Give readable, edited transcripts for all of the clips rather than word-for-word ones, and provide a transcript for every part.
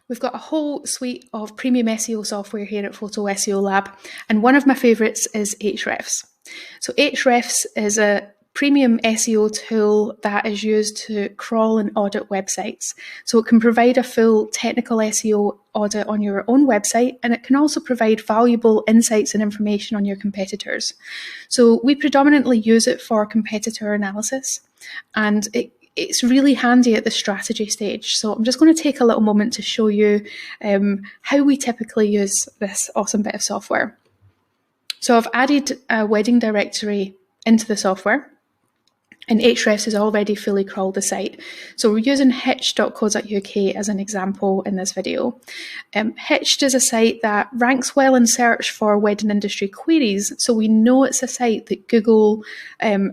We've got a whole suite of premium SEO software here at Photo SEO Lab, and one of my favourites is Ahrefs. So Ahrefs is a premium SEO tool that is used to crawl and audit websites. So it can provide a full technical SEO audit on your own website, and it can also provide valuable insights and information on your competitors. So we predominantly use it for competitor analysis, and it's really handy at the strategy stage. So I'm just going to take a little moment to show you how we typically use this awesome bit of software. So I've added a wedding directory into the software, and Ahrefs has already fully crawled the site. So we're using hitched.co.uk as an example in this video. Hitched is a site that ranks well in search for wedding industry queries, so we know it's a site that Google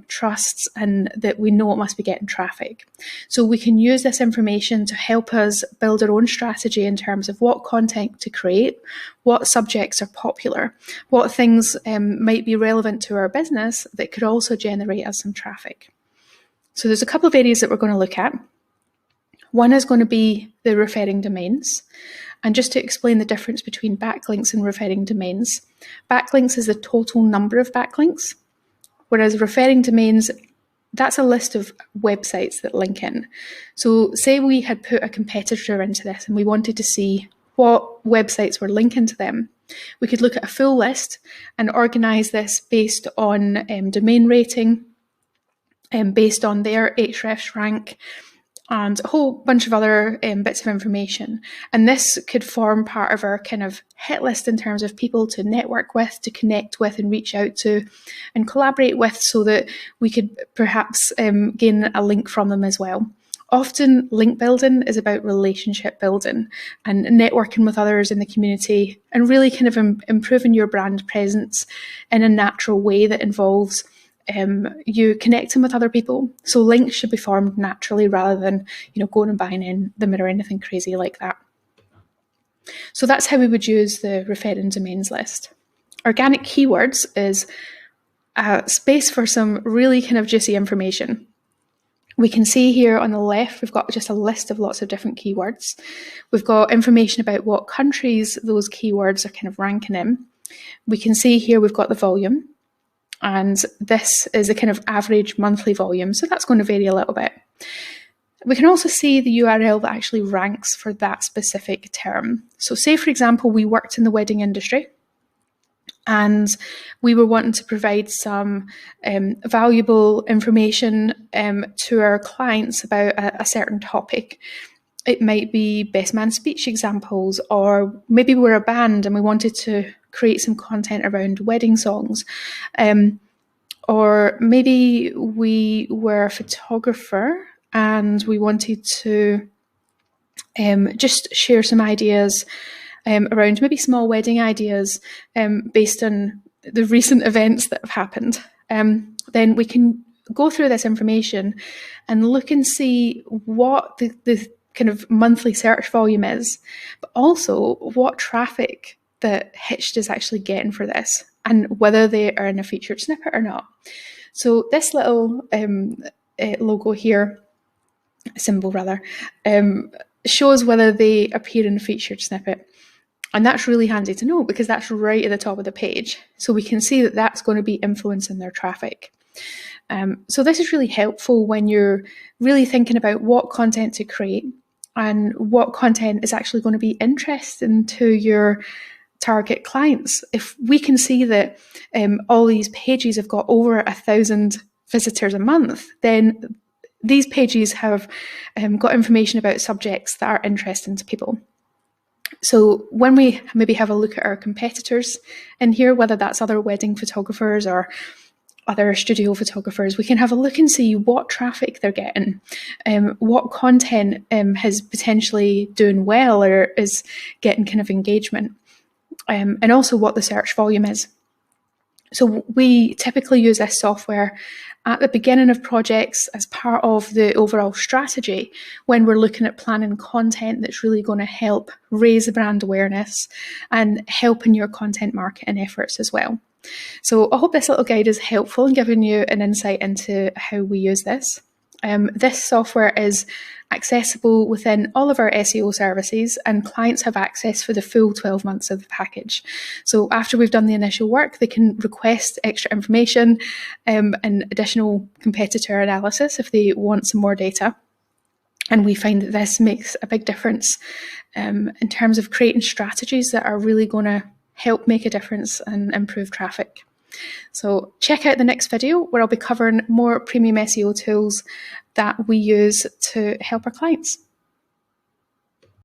trusts and that we know it must be getting traffic. So we can use this information to help us build our own strategy in terms of what content to create, what subjects are popular, what things might be relevant to our business that could also generate us some traffic. So there's a couple of areas that we're going to look at. One is going to be the referring domains. And just to explain the difference between backlinks and referring domains, backlinks is the total number of backlinks, whereas referring domains, that's a list of websites that link in. So say we had put a competitor into this and we wanted to see what websites were linking to them. We could look at a full list and organise this based on domain rating, based on their Ahrefs rank, and a whole bunch of other bits of information. And this could form part of our kind of hit list in terms of people to network with, to connect with and reach out to and collaborate with, so that we could perhaps gain a link from them as well. Often link building is about relationship building and networking with others in the community and really kind of improving your brand presence in a natural way that involves you connecting with other people. So links should be formed naturally rather than, going and buying in them or anything crazy like that. So that's how we would use the referring domains list. Organic keywords is a space for some really kind of juicy information. We can see here on the left, we've got just a list of lots of different keywords. We've got information about what countries those keywords are kind of ranking in. We can see here we've got the volume, and this is a kind of average monthly volume, so that's going to vary a little bit. We can also see the URL that actually ranks for that specific term. So say, for example, we worked in the wedding industry and we were wanting to provide some valuable information to our clients about a certain topic. It might be best man speech examples, or maybe we're a band and we wanted to create some content around wedding songs. Or maybe we were a photographer and we wanted to just share some ideas around maybe small wedding ideas based on the recent events that have happened. Then we can go through this information and look and see what the kind of monthly search volume is, but also what traffic that Hitched is actually getting for this and whether they are in a featured snippet or not. So this little logo here, symbol rather, shows whether they appear in a featured snippet. And that's really handy to know because that's right at the top of the page. So we can see that that's going to be influencing their traffic. So this is really helpful when you're really thinking about what content to create and what content is actually going to be interesting to your target clients. If we can see that all these pages have got over 1,000 visitors a month, then these pages have got information about subjects that are interesting to people. So when we maybe have a look at our competitors in here, whether that's other wedding photographers or other studio photographers, we can have a look and see what traffic they're getting, what content is potentially doing well or is getting kind of engagement, and also what the search volume is. So we typically use this software at the beginning of projects as part of the overall strategy when we're looking at planning content that's really going to help raise the brand awareness and help in your content marketing efforts as well. So I hope this little guide is helpful in giving you an insight into how we use this. This software is accessible within all of our SEO services, and clients have access for the full 12 months of the package. So after we've done the initial work, they can request extra information and additional competitor analysis if they want some more data. And we find that this makes a big difference in terms of creating strategies that are really going to help make a difference and improve traffic. So check out the next video where I'll be covering more premium SEO tools that we use to help our clients.